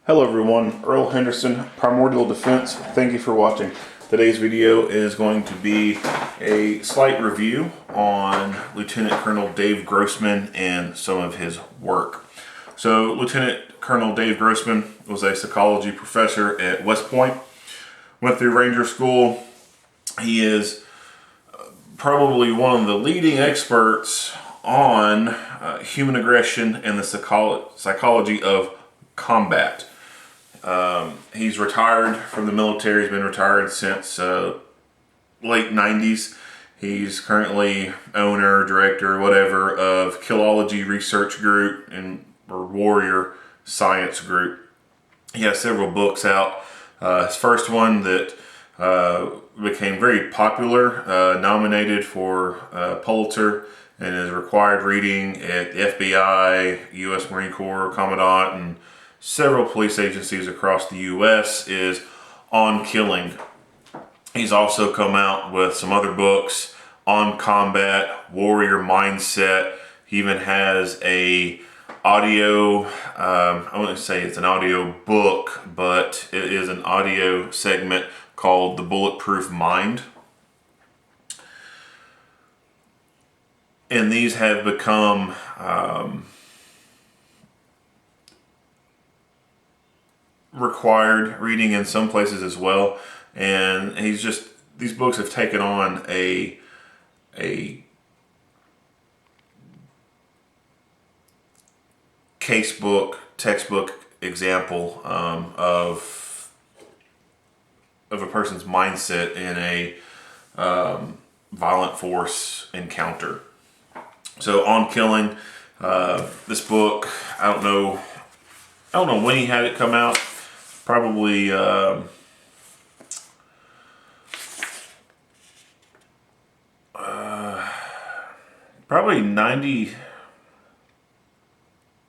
Hello everyone, Earl Henderson, Primordial Defense. Thank you for watching. Today's video is going to be a slight review on Lieutenant Colonel Dave Grossman and some of his work. So Lieutenant Colonel Dave Grossman was a psychology professor at West Point, went through Ranger School. He is probably one of the leading experts on human aggression and the psychology of combat. He's retired from the military. He's been retired since late 90s. He's currently owner, director, whatever, of Killology Research Group or Warrior Science Group. He has several books out. His first one that became very popular, nominated for Pulitzer, and is required reading at the FBI, U.S. Marine Corps Commandant, and several police agencies across the U.S. is On Killing. He's also come out with some other books on combat, warrior mindset. He even has a audio, I wouldn't say it's an audio book, but it is an audio segment called The Bulletproof Mind. And these have become required reading in some places as well, and these books have taken on a textbook example of a person's mindset in a violent force encounter. So On Killing, this book, I don't know when he had it come out. Probably probably 90.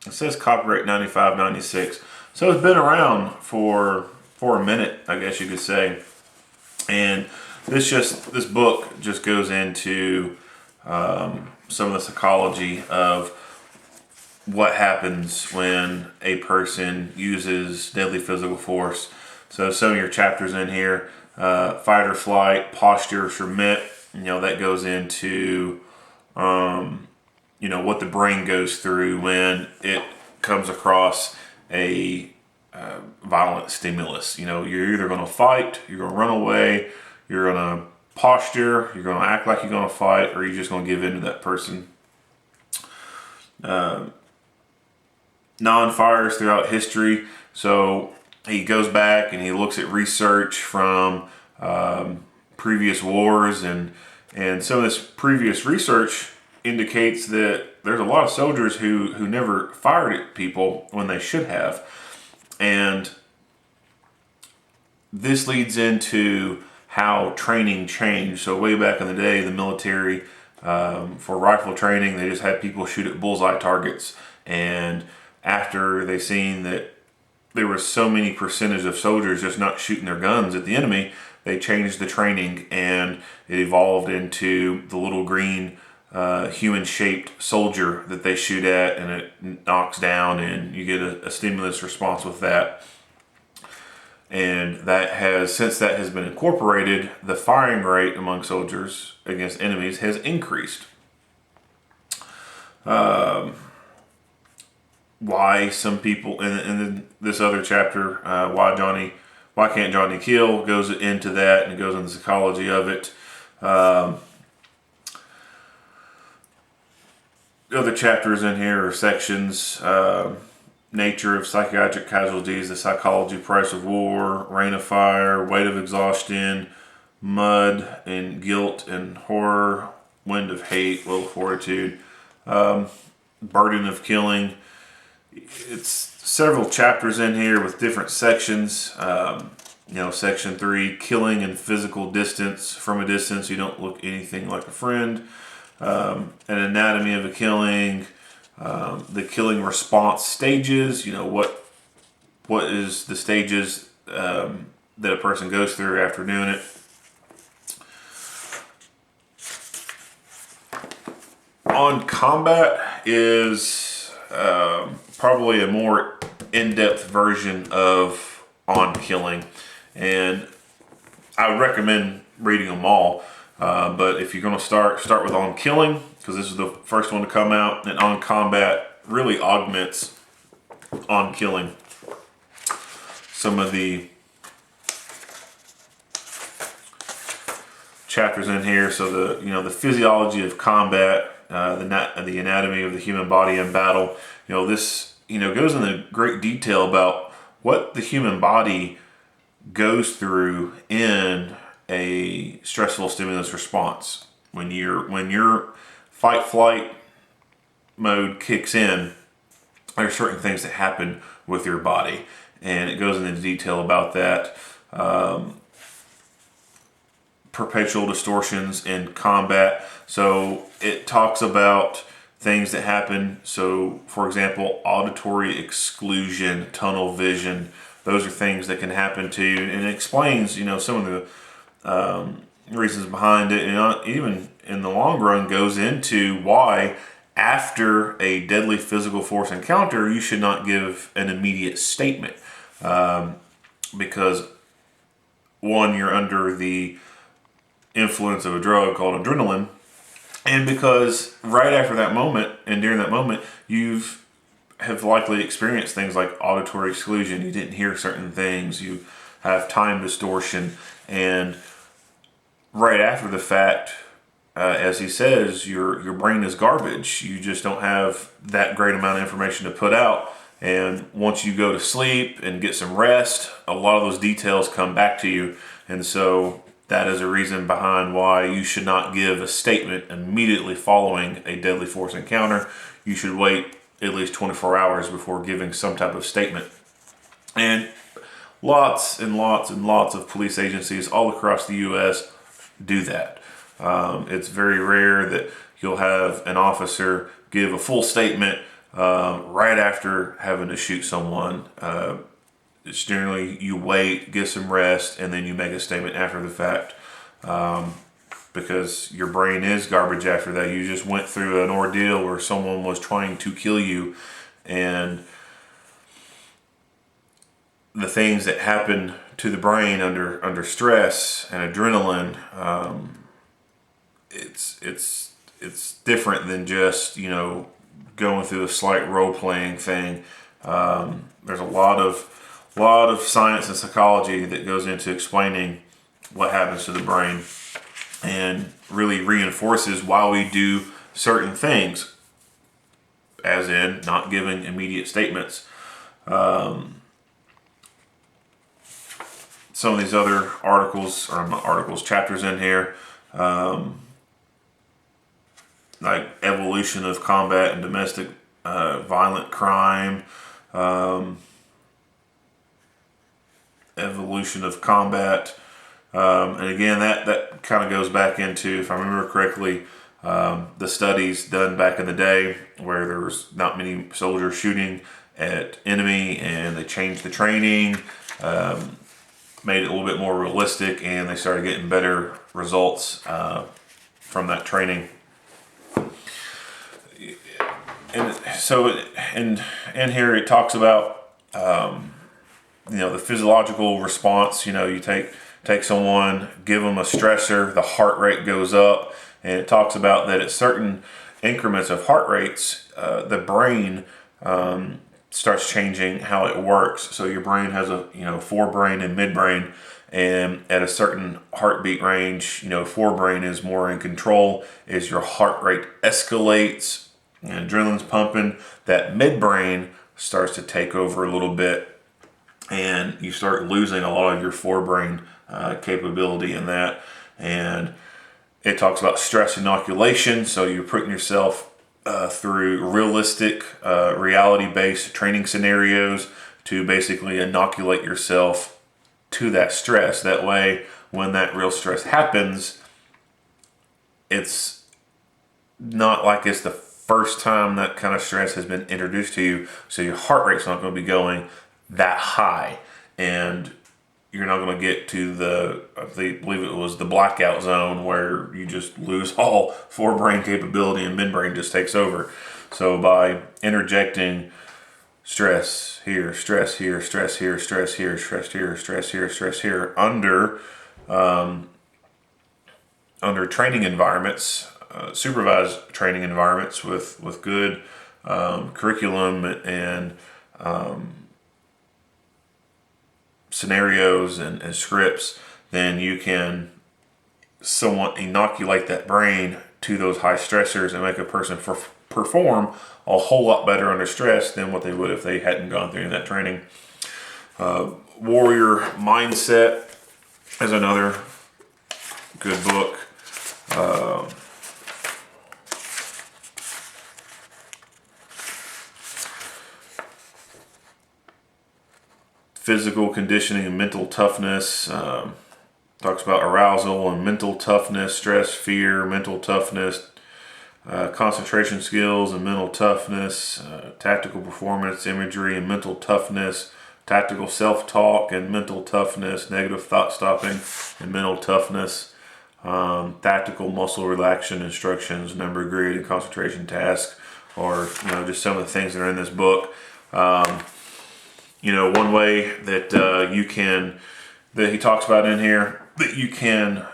It says copyright 95, 96. So it's been around for a minute, I guess you could say. And this book just goes into some of the psychology of what happens when a person uses deadly physical force. So some of your chapters in here, fight or flight, posture, submit, that goes into what the brain goes through when it comes across a violent stimulus. You're either going to fight, you're going to run away, you're going to posture, you're going to act like you're going to fight, or you're just going to give in to that person. Non-fires throughout history. So he goes back and he looks at research from previous wars, and some of this previous research indicates that there's a lot of soldiers who never fired at people when they should have. And this leads into how training changed. So way back in the day, the military, for rifle training, they just had people shoot at bullseye targets. And after they seen that there was so many percentage of soldiers just not shooting their guns at the enemy, they changed the training, and it evolved into the little green human-shaped soldier that they shoot at, and it knocks down, and you get a stimulus response with that. And since that has been incorporated, the firing rate among soldiers against enemies has increased. Why some people in this other chapter, why can't Johnny kill, goes into that, and it goes into the psychology of it. Other chapters in here are sections: nature of psychiatric casualties, the psychology price of war, rain of fire, weight of exhaustion, mud and guilt and horror, wind of hate, will of fortitude, burden of killing. It's several chapters in here with different sections. Section 3, killing and physical distance. From a distance, you don't look anything like a friend. An anatomy of a killing. The killing response stages. What is the stages that a person goes through after doing it. On combat is probably a more in-depth version of On Killing, and I would recommend reading them all. But if you're going to start with On Killing, because this is the first one to come out, and On Combat really augments On Killing. Some of the chapters in here, so the physiology of combat, the anatomy of the human body in battle. This goes into great detail about what the human body goes through in a stressful stimulus response. When your fight flight mode kicks in, there are certain things that happen with your body, and it goes into detail about that. Perpetual distortions in combat. So it talks about things that happen. So, for example, auditory exclusion, tunnel vision. Those are things that can happen to you, and it explains, some of the reasons behind it, and even in the long run goes into why after a deadly physical force encounter you should not give an immediate statement, because one, you're under the influence of a drug called adrenaline, and because right after that moment and during that moment have likely experienced things like auditory exclusion. You didn't hear certain things, you have time distortion, and right after the fact, as he says, your brain is garbage. You just don't have that great amount of information to put out. And once you go to sleep and get some rest, a lot of those details come back to you. And so that is a reason behind why you should not give a statement immediately following a deadly force encounter. You should wait at least 24 hours before giving some type of statement. And lots and lots and lots of police agencies all across the U.S. do that. It's very rare that you'll have an officer give a full statement right after having to shoot someone. It's generally you wait, get some rest, and then you make a statement after the fact, because your brain is garbage after that. You just went through an ordeal where someone was trying to kill you, and the things that happen to the brain under stress and adrenaline, it's different than just going through a slight role playing thing. There's a lot of science and psychology that goes into explaining what happens to the brain, and really reinforces why we do certain things, as in not giving immediate statements. Some of these other chapters in here, like evolution of combat and domestic violent crime, evolution of combat, and again that kind of goes back into, if I remember correctly, the studies done back in the day where there was not many soldiers shooting at enemy, and they changed the training, made it a little bit more realistic, and they started getting better results from that training. And so in here it talks about the physiological response. You take someone, give them a stressor, the heart rate goes up, and it talks about that at certain increments of heart rates, the brain starts changing how it works. So your brain has a forebrain and midbrain, and at a certain heartbeat range, forebrain is more in control. As your heart rate escalates and adrenaline's pumping, that midbrain starts to take over a little bit, and you start losing a lot of your forebrain capability in that. And it talks about stress inoculation, so you're putting yourself through realistic, reality-based training scenarios to basically inoculate yourself to that stress. That way, when that real stress happens, it's not like it's the first time that kind of stress has been introduced to you, so your heart rate's not going to be going that high, and you're not going to get to I believe it was the blackout zone, where you just lose all forebrain capability and midbrain just takes over. So by interjecting stress here, stress here, stress here, stress here, stress here, stress here, stress here, under training environments, supervised training environments with good curriculum and scenarios and scripts, then you can somewhat inoculate that brain to those high stressors and make a person perform a whole lot better under stress than what they would if they hadn't gone through that training. Warrior Mindset is another good book. Physical conditioning and mental toughness. Talks about arousal and mental toughness, stress, fear, mental toughness, concentration skills and mental toughness, tactical performance, imagery and mental toughness, tactical self-talk and mental toughness, negative thought stopping and mental toughness, tactical muscle relaxation instructions, number, grid, and concentration tasks, or just some of the things that are in this book. One way that that he talks about in here, that you can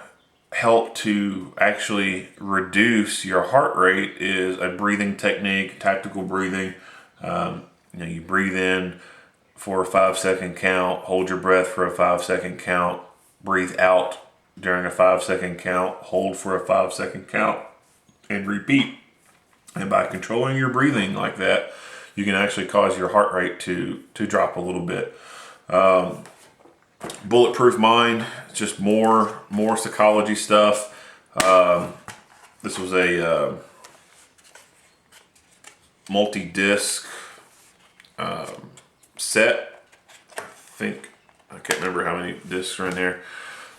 help to actually reduce your heart rate, is a breathing technique, tactical breathing. You breathe in for a 5-second count, hold your breath for a 5-second count, breathe out during a 5-second count, hold for a 5-second count, and repeat. And by controlling your breathing like that, you can actually cause your heart rate to drop a little bit. Bulletproof Mind, just more psychology stuff. This was a multi-disc set. I can't remember how many discs are in there.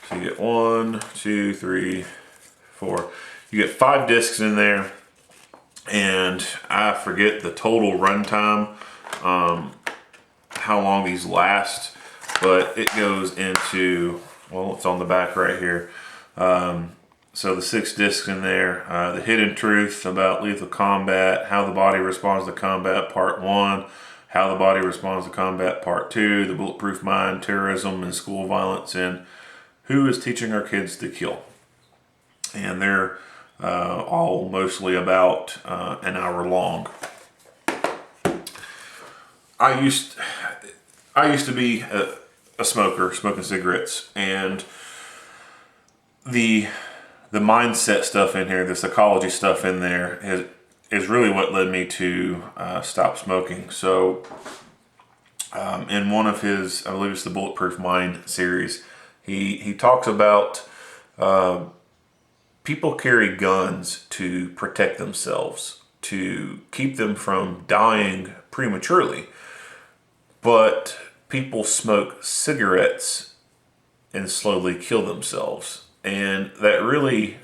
So you get 1, 2, 3, 4. You get 5 discs in there, and I forget the total runtime, how long these last. But it goes into, it's on the back right here. So the 6 discs in there, the hidden truth about lethal combat, how the body responds to combat, part 1, how the body responds to combat, part 2, the bulletproof mind, terrorism and school violence, and who is teaching our kids to kill. And they're all mostly about an hour long. I used to be a smoker, smoking cigarettes, and the mindset stuff in here, the psychology stuff in there is really what led me to stop smoking. So in one of his, I believe it's the Bulletproof Mind series, he talks about people carry guns to protect themselves, to keep them from dying prematurely, but people smoke cigarettes and slowly kill themselves. And that really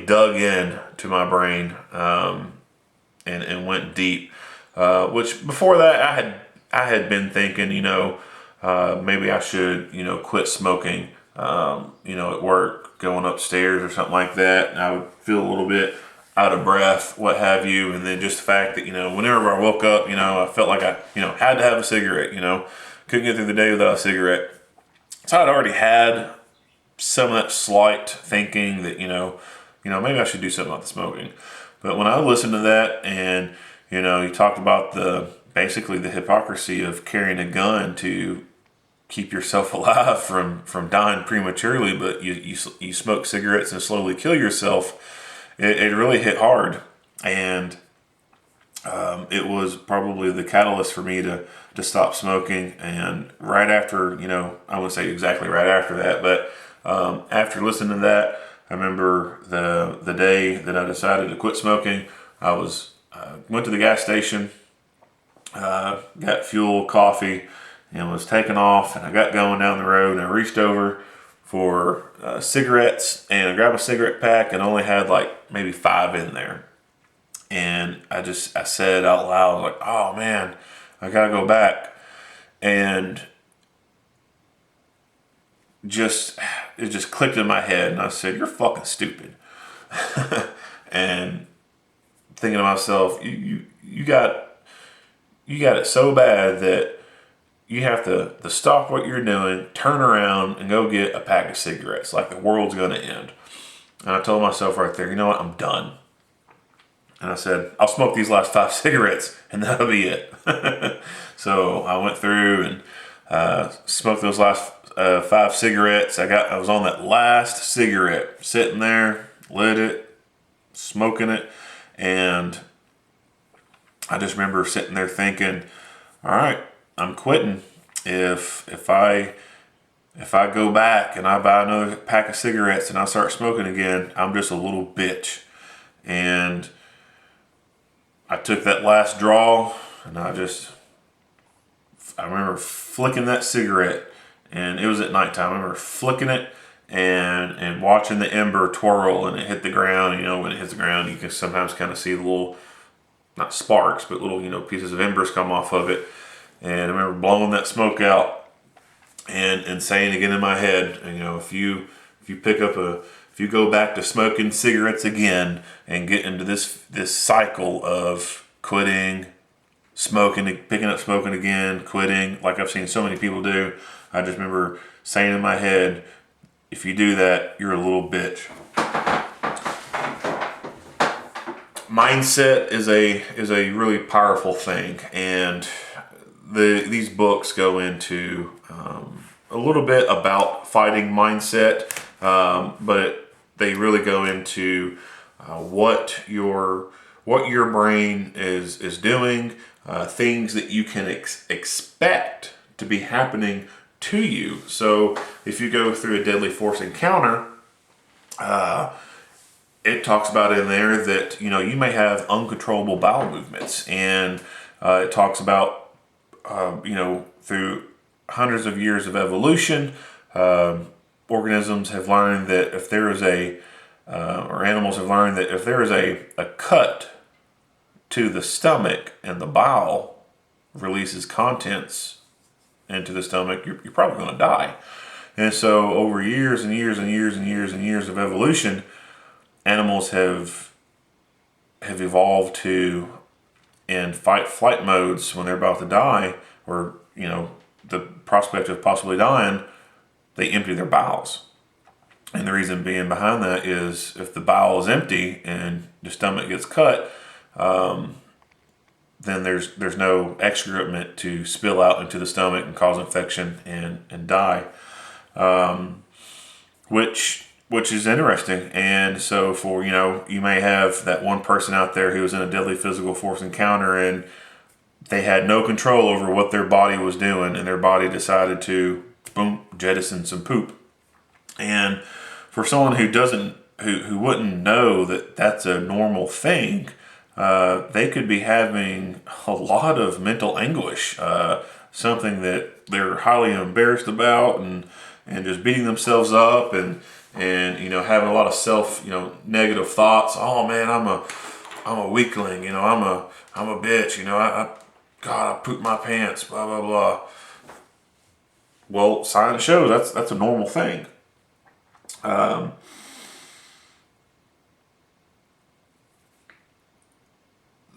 dug in to my brain, and went deep. Which before that I had been thinking, maybe I should, quit smoking, at work, going upstairs or something like that. And I would feel a little bit out of breath, what have you. And then just the fact that, whenever I woke up, I felt like I, had to have a cigarette, couldn't get through the day without a cigarette. So I'd already had some of that slight thinking that, maybe I should do something about the smoking. But when I listened to that, and, you talked about basically the hypocrisy of carrying a gun to keep yourself alive from dying prematurely, but you smoke cigarettes and slowly kill yourself, it really hit hard. And it was probably the catalyst for me to stop smoking. And right after, I wouldn't say exactly right after that, but after listening to that, I remember the day that I decided to quit smoking, I went to the gas station, got fuel, coffee, and was taking off, and I got going down the road, and I reached over for cigarettes, and I grabbed a cigarette pack and only had like maybe 5 in there. And I said out loud, like, oh man, I gotta go back. And it just clicked in my head, and I said, you're fucking stupid. And thinking to myself, you got it so bad that you have to stop what you're doing, turn around, and go get a pack of cigarettes. Like the world's going to end. And I told myself right there, you know what? I'm done. And I said, I'll smoke these last 5 cigarettes, and that'll be it. So I went through and smoked those last 5 cigarettes. I was on that last cigarette, sitting there, lit it, smoking it, and I just remember sitting there thinking, all right, I'm quitting. If I go back and I buy another pack of cigarettes and I start smoking again, I'm just a little bitch. And I took that last draw and I remember flicking that cigarette, and it was at nighttime. I remember flicking it and watching the ember twirl and it hit the ground. You know, when it hits the ground, you can sometimes kind of see the little, not sparks, but little, pieces of embers come off of it. And I remember blowing that smoke out and saying again in my head, if you go back to smoking cigarettes again and get into this cycle of quitting, smoking, picking up smoking again, quitting, like I've seen so many people do, I just remember saying in my head, if you do that, you're a little bitch. Mindset is a really powerful thing, and these books go into a little bit about fighting mindset, but they really go into what your brain is doing, things that you can expect to be happening to you. So if you go through a deadly force encounter, it talks about in there that you may have uncontrollable bowel movements, and it talks about through hundreds of years of evolution, organisms have learned that if there is or animals have learned that if there is a cut to the stomach and the bowel releases contents into the stomach, you're probably going to die. And so over years and years and years and years and years of evolution, animals have evolved to, in fight-flight modes, when they're about to die, or the prospect of possibly dying, they empty their bowels. And the reason being behind that is if the bowel is empty and the stomach gets cut, then there's no excrement to spill out into the stomach and cause infection and die, which is interesting. And so for you may have that one person out there who was in a deadly physical force encounter and they had no control over what their body was doing, and their body decided to jettison some poop. And for someone who wouldn't know that that's a normal thing, they could be having a lot of mental anguish, something that they're highly embarrassed about, and just beating themselves up and having a lot of self negative thoughts. Oh man, I'm a weakling. I'm a bitch. God, I pooped my pants. Blah blah blah. Well, science shows that's a normal thing.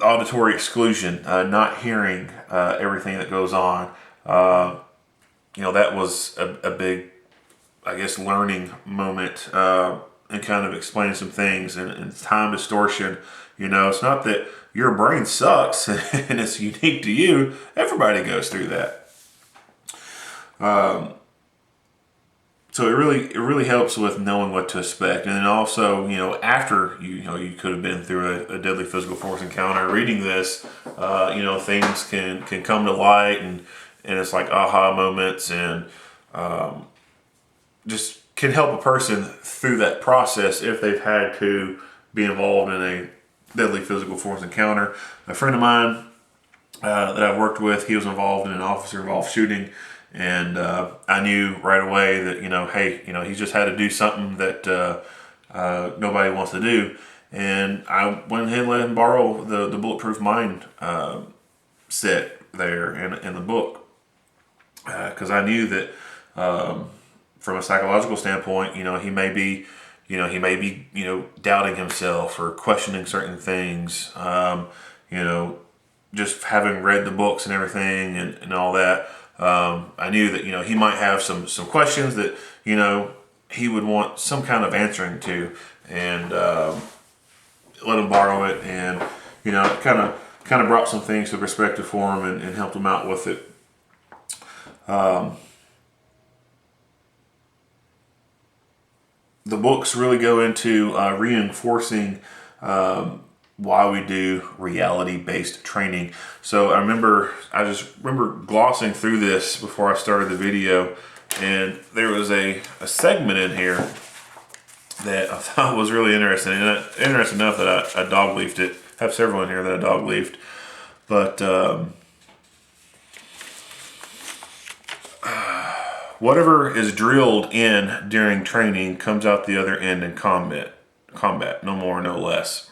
Auditory exclusion, not hearing everything that goes on. That was a big, I guess, learning moment, and kind of explaining some things, and time distortion. It's not that your brain sucks and it's unique to you. Everybody goes through that. So it really helps with knowing what to expect. And then also, after you could have been through a deadly physical force encounter, reading this, things can come to light, and it's like aha moments, and just can help a person through that process if they've had to be involved in a deadly physical force encounter. A friend of mine that I've worked with, he was involved in an officer-involved shooting. And I knew right away that, hey, he's just had to do something that nobody wants to do. And I went ahead and let him borrow the Bulletproof Mind set there in the book. Because I knew that from a psychological standpoint, he may be, he may be, doubting himself or questioning certain things. Just having read the books and everything and all that, I knew that, he might have some questions that, he would want some kind of answering to, and let him borrow it, and, it kind of brought some things to perspective for him and helped him out with it. The books really go into reinforcing why we do reality-based training. So I just remember glossing through this before I started the video, and there was a segment in here that I thought was really interesting. And interesting enough that I dog leafed it. I have several in here that I dog leafed. But whatever is drilled in during training comes out the other end in combat, no more, no less.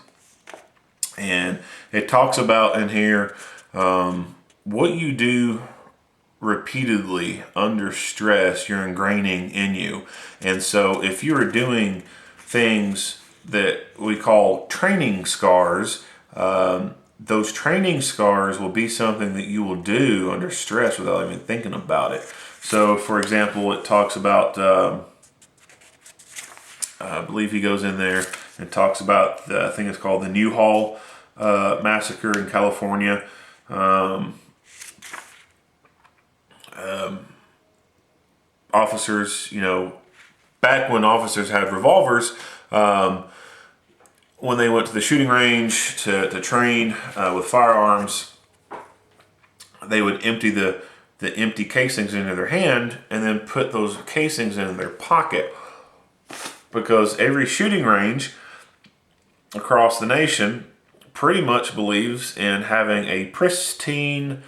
And it talks about in here what you do repeatedly under stress, you're ingraining in you. And so if you're doing things that we call training scars, those training scars will be something that you will do under stress without even thinking about it. So, for example, it talks about, I believe he goes in there and talks about, I think it's called the Newhall massacre in California. Officers, back when officers had revolvers, when they went to the shooting range to train with firearms, they would empty the empty casings into their hand and then put those casings in their pocket, because every shooting range across the nation pretty much believes in having a pristine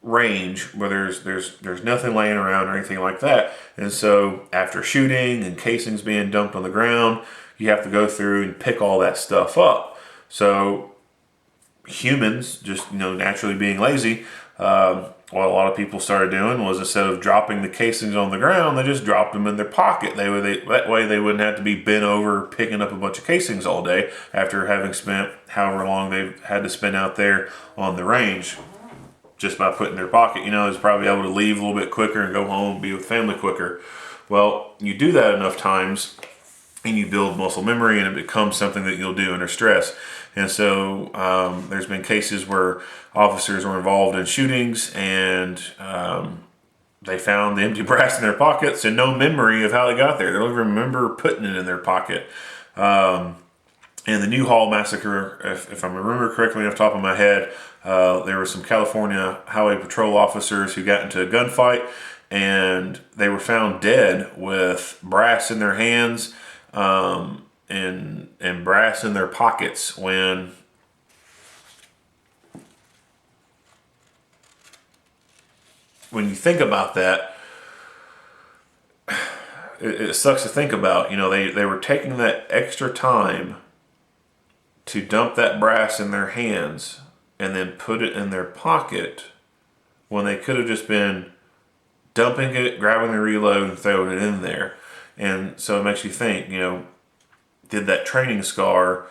range where there's nothing laying around or anything like that. And so after shooting and casings being dumped on the ground, you have to go through and pick all that stuff up. So humans, just naturally being lazy, what a lot of people started doing was, instead of dropping the casings on the ground, they just dropped them in their pocket. That way they wouldn't have to be bent over picking up a bunch of casings all day after having spent however long they've had to spend out there on the range. Just by putting their pocket, is probably able to leave a little bit quicker and go home and be with family quicker. Well, you do that enough times and you build muscle memory, and it becomes something that you'll do under stress. And so there's been cases where officers were involved in shootings, and they found the empty brass in their pockets and no memory of how they got there. They don't even remember putting it in their pocket. In the Newhall massacre, if I remember correctly off the top of my head, there were some California Highway Patrol officers who got into a gunfight, and they were found dead with brass in their hands and brass in their pockets. When you think about that, it sucks to think about. They were taking that extra time to dump that brass in their hands and then put it in their pocket, when they could have just been dumping it, grabbing the reload, and throwing it in there. And so it makes you think, did that training scar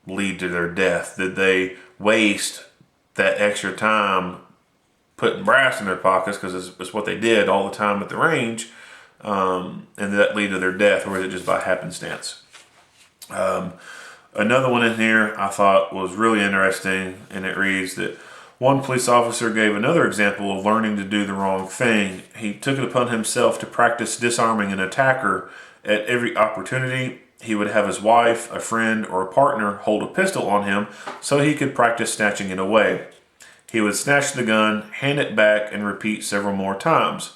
lead to their death? Did they waste that extra time putting brass in their pockets, because it's what they did all the time at the range, and did that lead to their death, or was it just by happenstance? Another one in here I thought was really interesting, and it reads that one police officer gave another example of learning to do the wrong thing. He took it upon himself to practice disarming an attacker. At every opportunity, he would have his wife, a friend, or a partner hold a pistol on him so he could practice snatching it away. He would snatch the gun, hand it back, and repeat several more times.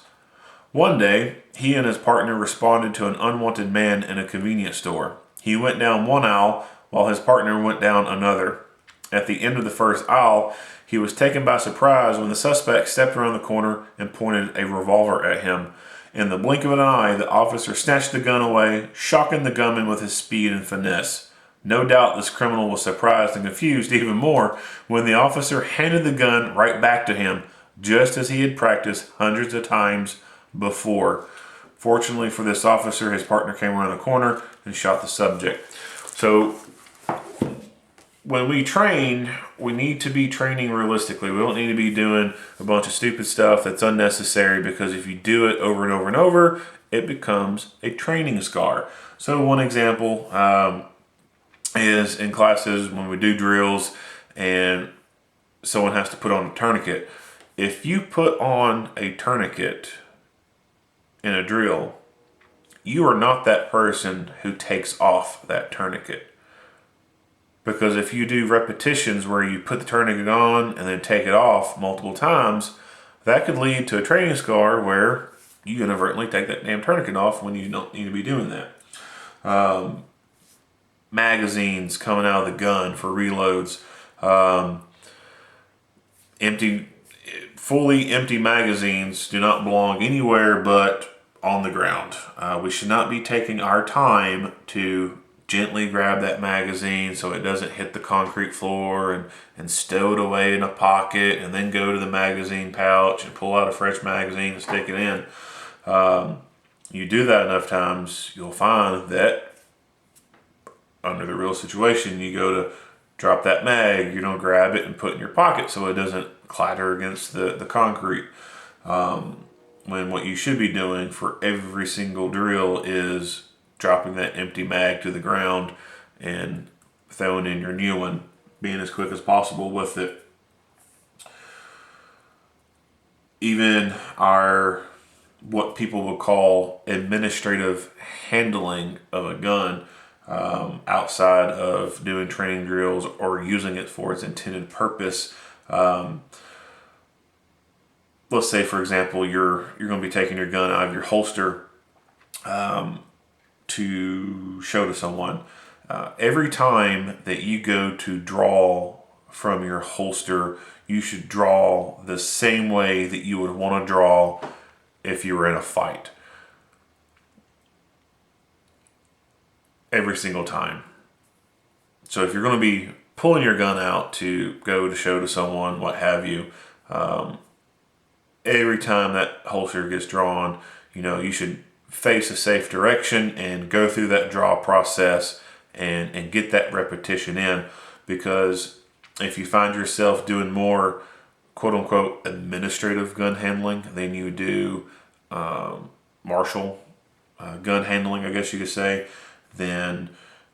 One day, he and his partner responded to an unwanted man in a convenience store. He went down one aisle while his partner went down another. At the end of the first aisle, he was taken by surprise when the suspect stepped around the corner and pointed a revolver at him. In the blink of an eye, the officer snatched the gun away, shocking the gunman with his speed and finesse. No doubt this criminal was surprised and confused even more when the officer handed the gun right back to him, just as he had practiced hundreds of times before. Fortunately for this officer, his partner came around the corner and shot the subject. So when we train, we need to be training realistically. We don't need to be doing a bunch of stupid stuff that's unnecessary, because if you do it over and over and over, it becomes a training scar. So one example is in classes when we do drills and someone has to put on a tourniquet. If you put on a tourniquet in a drill, you are not that person who takes off that tourniquet. Because if you do repetitions where you put the tourniquet on and then take it off multiple times, that could lead to a training scar where you inadvertently take that damn tourniquet off when you don't need to be doing that. Magazines coming out of the gun for reloads. Fully empty magazines do not belong anywhere but on the ground. We should not be taking our time to gently grab that magazine so it doesn't hit the concrete floor and stow it away in a pocket and then go to the magazine pouch and pull out a fresh magazine and stick it in. You do that enough times, you'll find that under the real situation, you go to drop that mag, you don't grab it and put it in your pocket so it doesn't clatter against the concrete. When what you should be doing for every single drill is dropping that empty mag to the ground and throwing in your new one, being as quick as possible with it. Even our, what people would call administrative handling of a gun, outside of doing training drills or using it for its intended purpose. Let's say, for example, you're going to be taking your gun out of your holster to show to someone. Every time that you go to draw from your holster, you should draw the same way that you would want to draw if you were in a fight. Every single time. So if you're going to be pulling your gun out to go to show to someone, what have you, every time that holster gets drawn, you should face a safe direction and go through that draw process and get that repetition in. Because if you find yourself doing more quote unquote administrative gun handling than you do martial gun handling, I guess you could say, then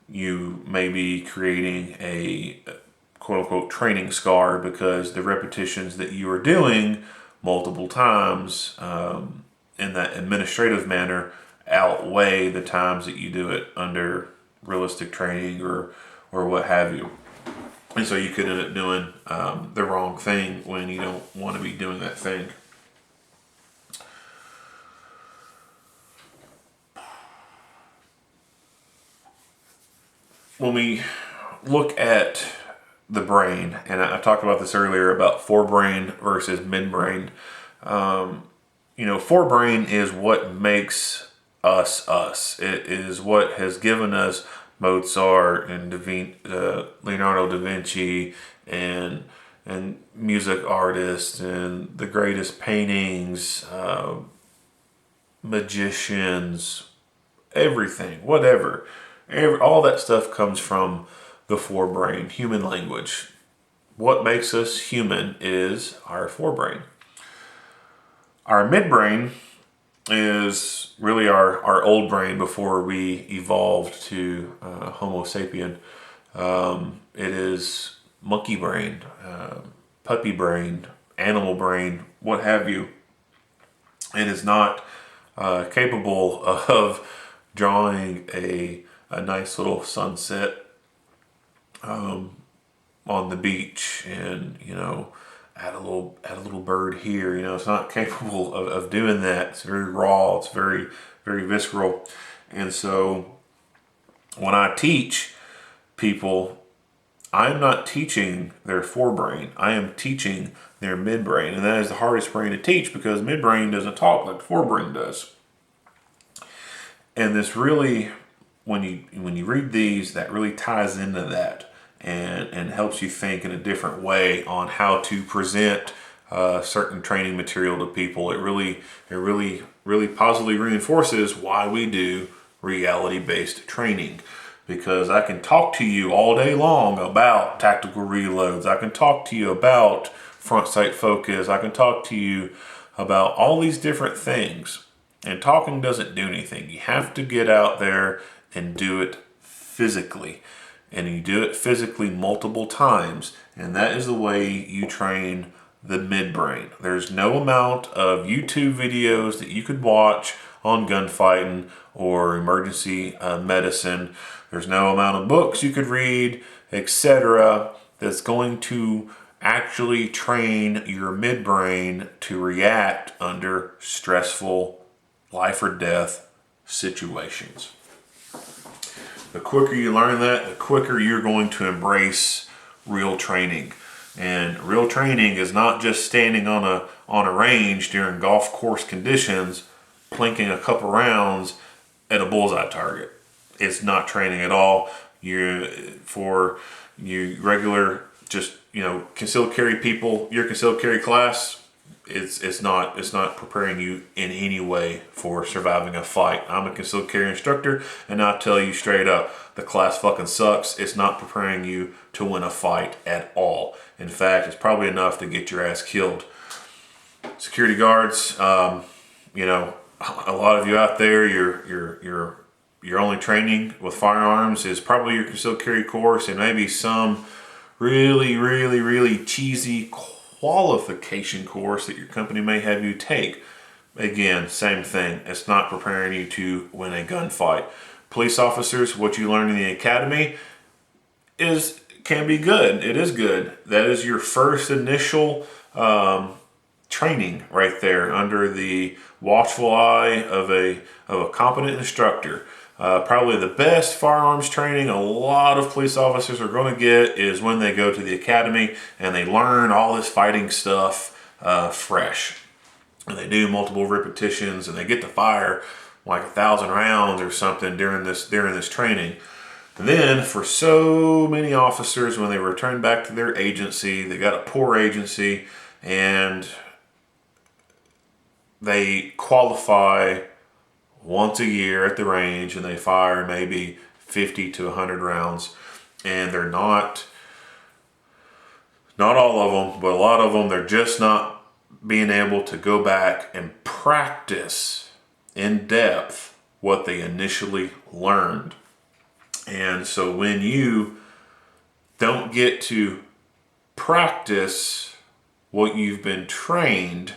you may be creating a quote unquote training scar, because the repetitions that you are doing multiple times in that administrative manner outweigh the times that you do it under realistic training or what have you. And so you could end up doing the wrong thing when you don't want to be doing that thing. When we look at the brain, and I talked about this earlier about forebrain versus midbrain. Forebrain is what makes us us. It is what has given us Mozart and Leonardo da Vinci and music artists and the greatest paintings, magicians, everything, whatever. All that stuff comes from the forebrain, human language. What makes us human is our forebrain. Our midbrain is really our old brain before we evolved to Homo sapien. It is monkey brain, puppy brain, animal brain, what have you. It is not capable of drawing a nice little sunset on the beach and add a little bird here. It's not capable of doing that. It's very raw. It's very, very visceral. And so when I teach people, I'm not teaching their forebrain. I am teaching their midbrain, and that is the hardest brain to teach, because midbrain doesn't talk like the forebrain does. And this really, when you read these, that really ties into that and helps you think in a different way on how to present certain training material to people. It really positively reinforces why we do reality-based training. Because I can talk to you all day long about tactical reloads. I can talk to you about front sight focus. I can talk to you about all these different things. And talking doesn't do anything. You have to get out there and do it physically. And you do it physically multiple times. And that is the way you train the midbrain. There's no amount of YouTube videos that you could watch on gunfighting or emergency medicine. There's no amount of books you could read, etc., that's going to actually train your midbrain to react under stressful life or death situations. The quicker you learn that, the quicker you're going to embrace real training. And real training is not just standing on a range during golf course conditions, plinking a couple rounds at a bullseye target. It's not training at all. For you regular, just concealed carry people, your concealed carry class, it's not preparing you in any way for surviving a fight. I'm a concealed carry instructor, and I'll tell you straight up, the class fucking sucks. It's not preparing you to win a fight at all. In fact, it's probably enough to get your ass killed. Security guards, a lot of you out there, your only training with firearms is probably your concealed carry course and maybe some really cheesy qualification course that your company may have you take. Again, same thing. It's not preparing you to win a gunfight. Police officers, what you learn in the academy can be good. It is good. That is your first initial training right there under the watchful eye of a competent instructor. Probably the best firearms training a lot of police officers are going to get is when they go to the academy and they learn all this fighting stuff fresh. And they do multiple repetitions and they get to fire like 1,000 rounds or something during this training. And then for so many officers, when they return back to their agency, they got a poor agency and they qualify once a year at the range and they fire maybe 50 to 100 rounds, and they're not all of them, but a lot of them, they're just not being able to go back and practice in depth what they initially learned. And so when you don't get to practice what you've been trained,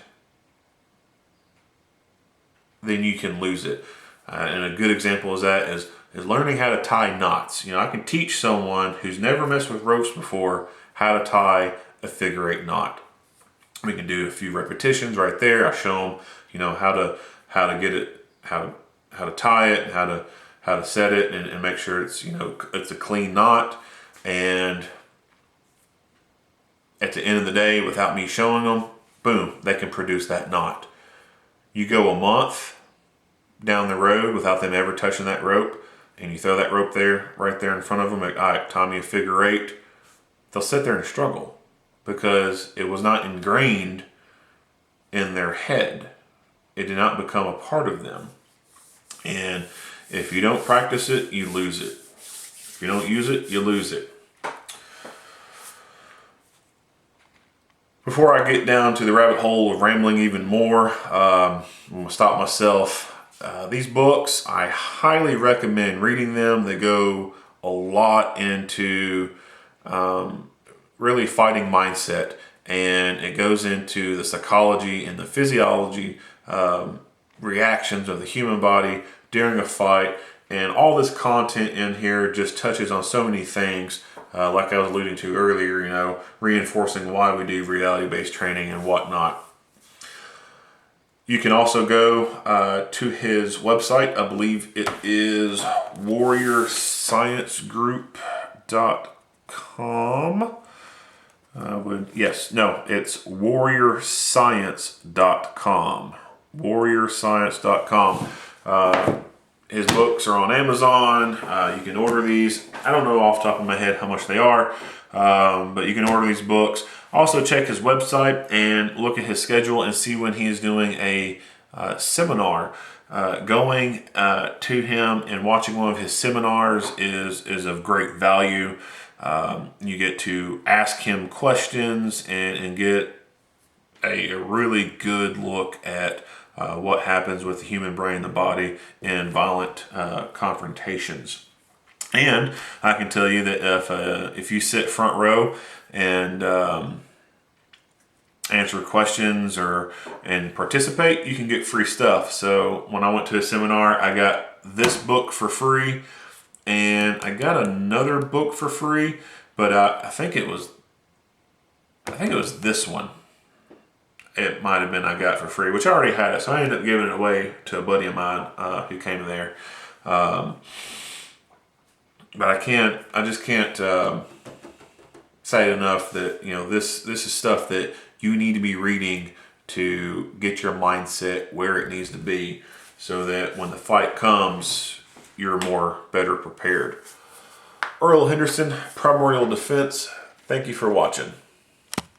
then you can lose it. And a good example is learning how to tie knots. I can teach someone who's never messed with ropes before how to tie a figure 8 knot. We can do a few repetitions right there. I show them, how to get it, how to tie it, and how to set it, and make sure it's it's a clean knot. And at the end of the day, without me showing them, boom, they can produce that knot. You go a month down the road without them ever touching that rope, and you throw that rope right there in front of them, like, all right, tie me a figure 8. They'll sit there and struggle because it was not ingrained in their head. It did not become a part of them. And if you don't practice it, you lose it. If you don't use it, you lose it. Before I get down to the rabbit hole of rambling even more, I'm going to stop myself. These books, I highly recommend reading them. They go a lot into really fighting mindset, and it goes into the psychology and the physiology reactions of the human body during a fight. And all this content in here just touches on so many things, like I was alluding to earlier, reinforcing why we do reality-based training and whatnot. You can also go to his website. I believe it is warriorsciencegroup.com. It's warriorscience.com. Warriorscience.com. his books are on Amazon. You can order these. I don't know off the top of my head how much they are, but you can order these books. Also check his website and look at his schedule and see when he is doing a seminar. Going to him and watching one of his seminars is of great value. You get to ask him questions and get a really good look at what happens with the human brain and the body in violent confrontations. And I can tell you that if you sit front row and answer questions and participate, you can get free stuff. So when I went to a seminar, I got this book for free, and I got another book for free, but I think it was this one. It might have been I got for free, which I already had it, so I ended up giving it away to a buddy of mine who came there. But I just can't say enough that this is stuff that you need to be reading to get your mindset where it needs to be, so that when the fight comes, you're better prepared. Earl Henderson, Primordial Defense. Thank you for watching.